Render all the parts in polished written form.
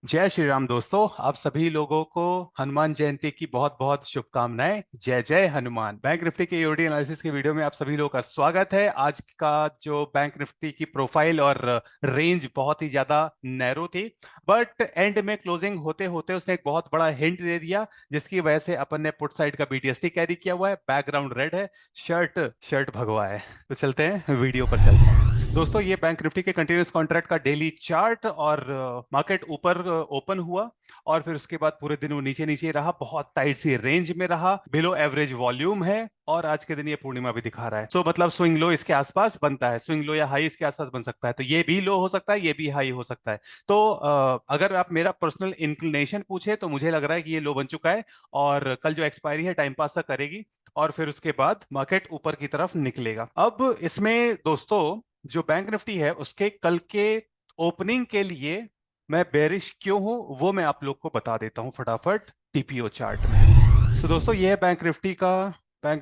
जय श्री राम दोस्तों। आप सभी लोगों को हनुमान जयंती की बहुत बहुत शुभकामनाएं। जय जय हनुमान। बैंक निफ्टी के ईओडी एनालिसिस के वीडियो में आप सभी लोगों का स्वागत है। आज का जो बैंक निफ्टी की प्रोफाइल और रेंज बहुत ही ज्यादा नैरो थी, बट एंड में क्लोजिंग होते होते उसने एक बहुत बड़ा हिंट दे दिया, जिसकी वजह से अपन ने पुट साइड का बीटीएसटी कैरी किया हुआ है। बैकग्राउंड रेड है, शर्ट शर्ट भगवा है। तो चलते हैं, वीडियो पर चलते हैं दोस्तों। ये बैंक निफ्टी के कंटिन्यूस कॉन्ट्रैक्ट का डेली चार्ट, और मार्केट ऊपर ओपन हुआ और फिर उसके बाद पूरे दिन वो नीचे नीचे रहा, बहुत टाइट सी रेंज में रहा, बिलो एवरेज वॉल्यूम है, और आज के दिन ये पूर्णिमा भी दिखा रहा है। सो मतलब स्विंग लो इसके आसपास बनता है, स्विंग लो या हाई इसके आसपास बन सकता है। तो ये भी लो हो सकता है, ये भी हाई हो सकता है। तो अगर आप मेरा पर्सनल इंक्लिनेशन पूछे तो मुझे लग रहा है कि ये लो बन चुका है, और कल जो एक्सपायरी है टाइम पास सा करेगी, और फिर उसके बाद मार्केट ऊपर की तरफ निकलेगा। अब इसमें दोस्तों, जो बैंक निफ्टी है उसके कल के ओपनिंग के लिए मैं बेरिश क्यों हूं वो मैं आप लोग को बता देता हूं फटाफट टीपीओ चार्ट में। तो दोस्तों, ये है बैंक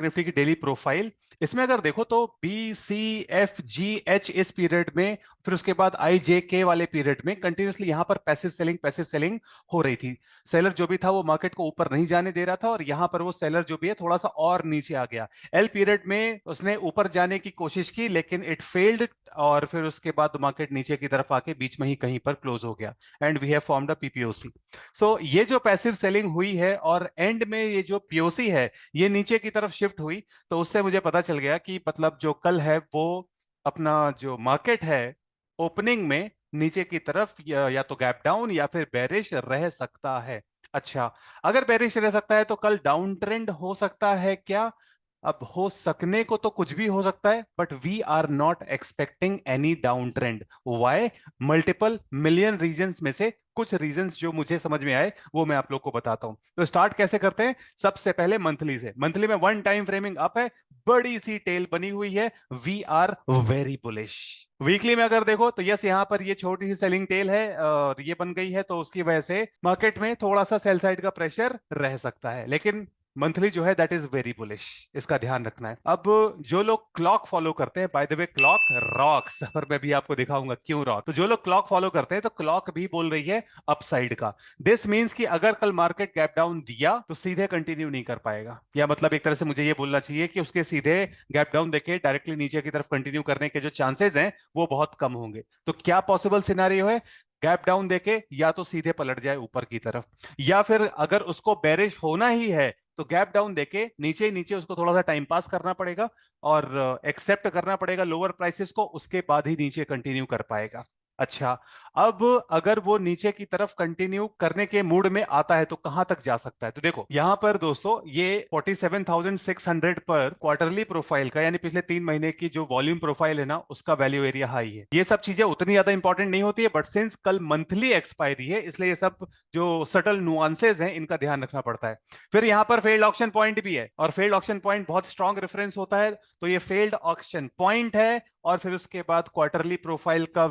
निफ्टी की डेली प्रोफाइल। इसमें अगर देखो तो B C F G H इस पीरियड में, फिर उसके बाद आई जे के वाले पीरियड में कंटिन्यूसली यहां पर पैसिव सेलिंग हो रही थी। सेलर जो भी था वो मार्केट को ऊपर नहीं जाने दे रहा था, और यहां पर वो सेलर जो भी है थोड़ा सा और नीचे आ गया। एल पीरियड में उसने ऊपर जाने की कोशिश की लेकिन इट फेल्ड, और फिर उसके बाद मार्केट नीचे की तरफ आके बीच में ही कहीं पर क्लोज हो गया, and we have formed a PPOC. So ये जो पैसिव सेलिंग हुई है और एंड में ये जो पीओसी है ये नीचे की तरफ शिफ्ट हुई, तो उससे मुझे पता चल गया कि मतलब जो कल है वो अपना जो मार्केट है ओपनिंग में नीचे की तरफ या तो गैप डाउन या फिर बेरिश रह सकता है। अच्छा, अगर बेरिश रह सकता है तो कल डाउन ट्रेंड हो सकता है क्या? अब हो सकने को तो कुछ भी हो सकता है, but we are not expecting any down trend. Why? Multiple million reasons में से कुछ रीजंस जो मुझे समझ में आए वो मैं आप लोग को बताता हूं। तो स्टार्ट कैसे करते हैं? सबसे पहले मंथली से। मंथली में वन टाइम फ्रेमिंग अप है, बड़ी सी टेल बनी हुई है, we are very bullish. Weekly में अगर देखो तो यस, यहां पर ये छोटी सी सेलिंग टेल है और ये बन गई है, तो उसकी वजह से मार्केट में थोड़ा सा सेल साइड का प्रेशर रह सकता है, लेकिन मंथली जो है दैट इज वेरी बुलिश। इसका ध्यान रखना है। अब जो लोग क्लॉक फॉलो करते हैं, by the way clock rocks, पर मैं भी आपको दिखाऊंगा क्यों रॉक। तो जो लोग क्लॉक फॉलो करते हैं तो क्लॉक भी बोल रही है अपसाइड का। दिस मींस कि अगर कल मार्केट गैप डाउन दिया तो सीधे कंटिन्यू नहीं कर पाएगा, या मतलब एक तरह से मुझे ये बोलना चाहिए कि उसके सीधे गैप डाउन देके डायरेक्टली नीचे की तरफ कंटिन्यू करने के जो चांसेस हैं वो बहुत कम होंगे। तो क्या पॉसिबल सिनेरियो है? गैप डाउन देके या तो सीधे पलट जाए ऊपर की तरफ, या फिर अगर उसको बेरिश होना ही है तो गैप डाउन देके नीचे ही नीचे उसको थोड़ा सा टाइम पास करना पड़ेगा और एक्सेप्ट करना पड़ेगा लोअर प्राइसेस को, उसके बाद ही नीचे कंटिन्यू कर पाएगा। अच्छा, अब अगर वो नीचे की तरफ कंटिन्यू करने के मूड में आता है तो कहां तक जा सकता है? तो देखो यहां पर दोस्तों, ये 47,600 पर क्वार्टरली प्रोफाइल का, यानी पिछले 3 महीने की जो वॉल्यूम प्रोफाइल है ना, उसका वैल्यू एरिया हाई है। ये सब चीजें उतनी ज्यादा इंपॉर्टेंट नहीं होती है, बट सिंस कल मंथली एक्सपायरी है इसलिए ये सब जो सटल नुआंसेज हैं इनका ध्यान रखना पड़ता है। फिर यहां पर फेल्ड ऑक्शन पॉइंट भी है, और फेल्ड ऑक्शन पॉइंट बहुत स्ट्रॉन्ग रेफरेंस होता है। तो ये फेल्ड ऑक्शन पॉइंट है, और फिर उसके बाद क्वार्टरली प्रोफाइल का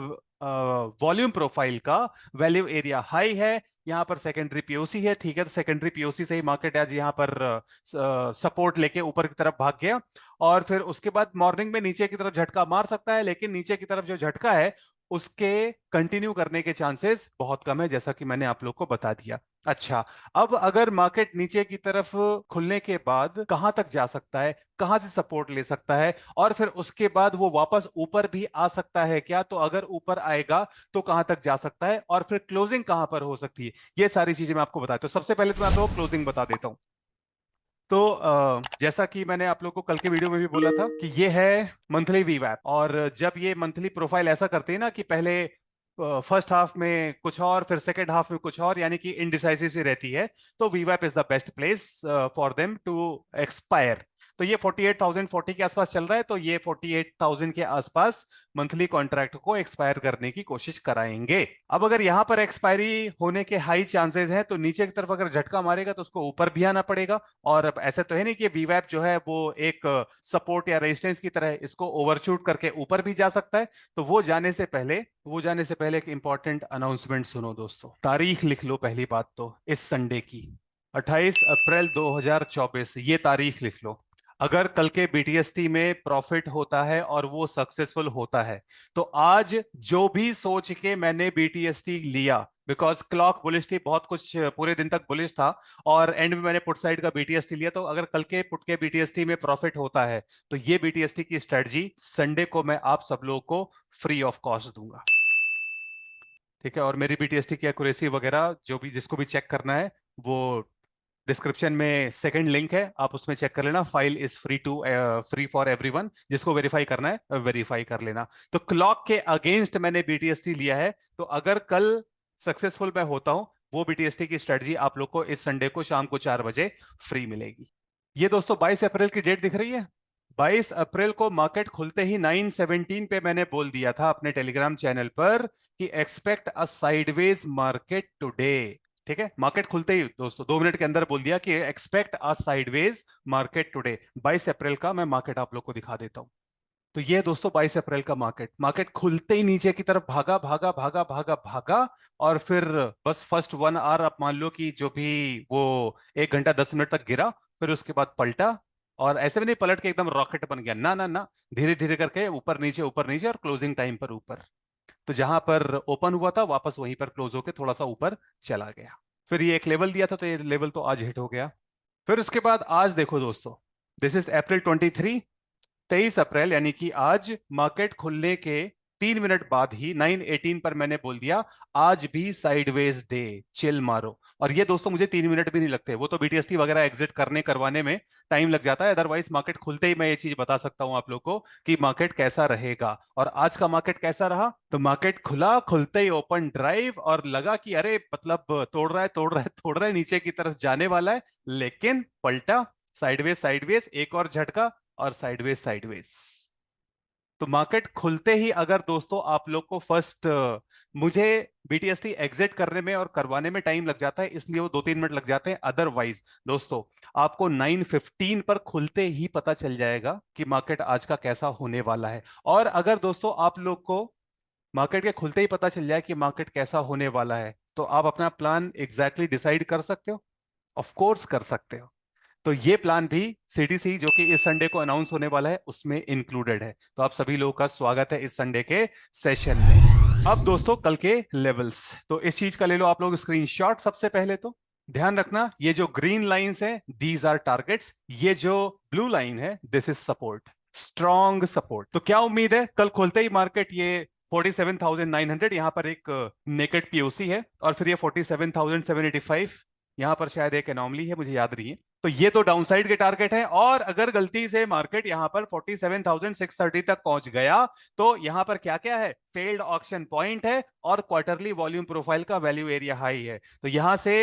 वॉल्यूम प्रोफाइल का वैल्यू एरिया हाई है। यहां पर सेकेंडरी पीओसी है, ठीक है, तो सेकेंडरी पीओसी से ही मार्केट आज यहां पर सपोर्ट लेके ऊपर की तरफ भाग गया, और फिर उसके बाद मॉर्निंग में नीचे की तरफ झटका मार सकता है, लेकिन नीचे की तरफ जो झटका है उसके कंटिन्यू करने के चांसेस बहुत कम है, जैसा कि मैंने आप लोग को बता दिया। अच्छा, अब अगर मार्केट नीचे की तरफ खुलने के बाद कहां तक जा सकता है, कहां से सपोर्ट ले सकता है, और फिर उसके बाद वो वापस ऊपर भी आ सकता है क्या? तो अगर ऊपर आएगा तो कहां तक जा सकता है, और फिर क्लोजिंग कहां पर हो सकती है, ये सारी चीजें मैं आपको बताता हूं। सबसे पहले तो मैं आप लोगों को क्लोजिंग बता देता हूं। तो जैसा कि मैंने आप लोगों को कल के वीडियो में भी बोला था कि ये है मंथली वीवैप, और जब ये मंथली प्रोफाइल ऐसा करते हैं ना कि पहले फर्स्ट हाफ में कुछ और फिर सेकेंड हाफ में कुछ और, यानी कि इनडिसाइसिव सी रहती है, तो वीवैप is the best place for them to expire. तो ये 48,040 के आसपास चल रहा है, तो ये 48,000 के आसपास मंथली कॉन्ट्रैक्ट को एक्सपायर करने की कोशिश कराएंगे। अब अगर यहां पर एक्सपायरी होने के हाई चांसेस हैं तो नीचे की तरफ अगर झटका मारेगा तो उसको ऊपर भी आना पड़ेगा, और अब ऐसा तो है नहीं कि वीवैप जो है वो एक सपोर्ट या रेजिस्टेंस की तरह है, इसको ओवरशूट करके ऊपर भी जा सकता है। तो वो जाने से पहले एक इंपॉर्टेंट अनाउंसमेंट सुनो दोस्तों। तारीख लिख लो, पहली बात तो इस संडे की 28 अप्रैल 2024, ये तारीख लिख लो। अगर कल के बीटीएसटी में प्रॉफिट होता है और वो सक्सेसफुल होता है, तो आज जो भी सोच के मैंने बीटीएसटी लिया बिकॉज क्लॉक बुलिश थी, बहुत कुछ पूरे दिन तक बुलिश था, और एंड में मैंने पुट साइड का बीटीएसटी लिया। तो अगर कल के पुट के बीटीएसटी में प्रॉफिट होता है तो ये बीटीएसटी की स्ट्रेटजी संडे को मैं आप सब लोगों को फ्री ऑफ कॉस्ट दूंगा। ठीक है, और मेरी बीटीएसटी की एक्यूरेसी वगैरह जो भी जिसको भी चेक करना है वो डिस्क्रिप्शन में सेकंड लिंक है, आप उसमें चेक कर लेना। File is free for everyone, जिसको वेरीफाई करना है वेरीफाई कर लेना। तो क्लॉक के अगेंस्ट मैंने बीटीएसटी लिया है, तो अगर कल सक्सेसफुल मैं होता हूं, वो बीटीएसटी की स्ट्रेटजी आप लोग को इस संडे को शाम को 4 बजे फ्री मिलेगी। ये दोस्तों 22 अप्रैल की डेट दिख रही है। 22 अप्रैल को मार्केट खुलते ही 917 पे मैंने बोल दिया था अपने टेलीग्राम चैनल पर कि expect a sideways market today. ठीक है, मार्केट खुलते ही दोस्तों 2 मिनट के अंदर बोल दिया कि expect a sideways market today. 22 अप्रैल का मैं मार्केट आप लोग को दिखा देता हूं। तो ये दोस्तों 22 अप्रैल का मार्केट, मार्केट खुलते ही नीचे की तरफ भागा भागा भागा भागा भागा, और फिर बस फर्स्ट 1 आवर आप मान लो कि जो भी वो 1 घंटा 10 मिनट तक गिरा, फिर उसके बाद पलटा, और ऐसे भी नहीं पलट के एकदम रॉकेट बन गया, ना ना ना, धीरे धीरे करके ऊपर नीचे और क्लोजिंग टाइम पर ऊपर। तो जहां पर ओपन हुआ था वापस वहीं पर क्लोज होकर थोड़ा सा ऊपर चला गया। फिर ये एक लेवल दिया था, तो ये लेवल तो आज हिट हो गया। फिर उसके बाद आज देखो दोस्तों, दिस इज April 23, 23 अप्रैल, यानी कि आज मार्केट खुलने के 3 मिनट बाद ही 918 पर मैंने बोल दिया आज भी साइडवेज डे, चिल मारो। और ये दोस्तों मुझे 3 मिनट भी नहीं लगते, वो तो बीटीएसटी वगैरह एग्जिट करवाने में टाइम लग जाता है। अदरवाइज मार्केट खुलते ही मैं ये चीज बता सकता हूं आप लोग को कि मार्केट कैसा रहेगा। और आज का मार्केट कैसा रहा, तो मार्केट खुला, खुलते ही ओपन ड्राइव, और लगा कि अरे मतलब तोड़ रहा है तोड़ रहा है तोड़ रहा है, नीचे की तरफ जाने वाला है, लेकिन पलटा, साइडवेज साइडवेज, एक और झटका, और साइडवेज साइडवेज। तो मार्केट खुलते ही अगर दोस्तों आप लोग को फर्स्ट, मुझे बीटीएसटी एग्जिट करने में और करवाने में टाइम लग जाता है, इसलिए वो 2-3 मिनट लग जाते हैं। अदरवाइज दोस्तों आपको 9:15 पर खुलते ही पता चल जाएगा कि मार्केट आज का कैसा होने वाला है। और अगर दोस्तों आप लोग को मार्केट के खुलते ही पता चल जाए कि मार्केट कैसा होने वाला है, तो आप अपना प्लान एग्जैक्टली डिसाइड कर सकते हो, ऑफ कोर्स कर सकते हो। तो ये प्लान भी सीडीसी जो कि इस संडे को अनाउंस होने वाला है उसमें इंक्लूडेड है। तो आप सभी लोगों का स्वागत है इस संडे के सेशन में। अब दोस्तों कल के लेवल्स, तो इस चीज का ले लो आप लोग स्क्रीनशॉट। सबसे पहले तो ध्यान रखना, ये जो ग्रीन लाइंस है दीज आर टारगेट्स, ये जो ब्लू लाइन है this is support, strong support. तो क्या उम्मीद है, कल खोलते ही मार्केट ये 47,900, यहां पर एक नेकेड पीओसी है, और फिर ये 47,785, यहां पर शायद एक एनॉमली है, मुझे याद नहीं है। तो ये तो डाउनसाइड के टारगेट है, और अगर गलती से मार्केट यहां पर 47,630 तक पहुंच गया तो यहां पर क्या क्या है, फेल्ड ऑक्शन पॉइंट है, और क्वार्टरली वॉल्यूम प्रोफाइल का वैल्यू एरिया हाई है। तो यहां से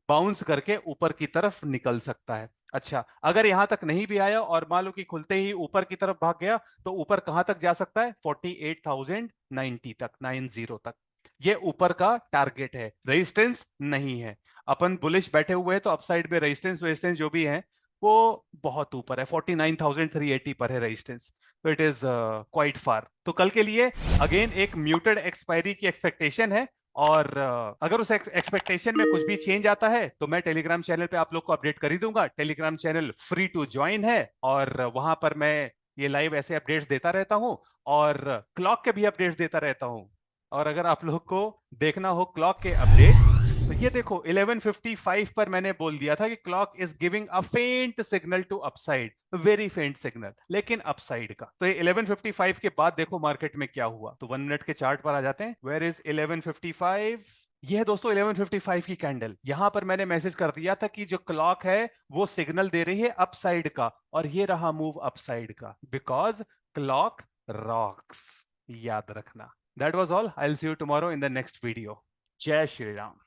बाउंस करके ऊपर की तरफ निकल सकता है। अच्छा, अगर यहां तक नहीं भी आया और मान लो कि खुलते ही ऊपर की तरफ भाग गया, तो ऊपर कहां तक जा सकता है, 48,090 तक, 90 तक। ये ऊपर का टारगेट है, रेजिस्टेंस नहीं है। अपन बुलिश बैठे हुए हैं, तो अपसाइड में रेजिस्टेंस वेजिस्टेंस जो भी है वो बहुत ऊपर है, 49,380 पर है रेजिस्टेंस। तो इट इज क्वाइट फार। तो कल के लिए अगेन एक म्यूटेड एक्सपायरी की एक्सपेक्टेशन है, और अगर उस एक्सपेक्टेशन में कुछ भी चेंज आता है तो मैं टेलीग्राम चैनल पे आप लोग को अपडेट कर ही दूंगा। Telegram channel free to join है, और वहां पर मैं ये लाइव ऐसे अपडेट्स देता रहता हूं, और क्लॉक के भी अपडेट्स देता रहता हूं। और अगर आप लोग को देखना हो क्लॉक के अपडेट्स, तो ये देखो 11:55 पर मैंने बोल दिया था कि क्लॉक इज गिविंग अ फेंट सिग्नल टू अपसाइड, वेरी फेंट सिग्नल, लेकिन अपसाइड का। तो ये 11:55 के बाद देखो मार्केट में क्या हुआ। तो 1 मिनट के चार्ट पर आ जाते हैं। Where is 11:55? ये है दोस्तों 11:55 की कैंडल। यहां पर मैंने मैसेज कर दिया था कि जो क्लॉक है वो सिग्नल दे रही है अपसाइड का, और ये रहा मूव अपसाइड का, बिकॉज क्लॉक रॉक्स। याद रखना। That was all. I will see you tomorrow in the next video. जय श्री राम।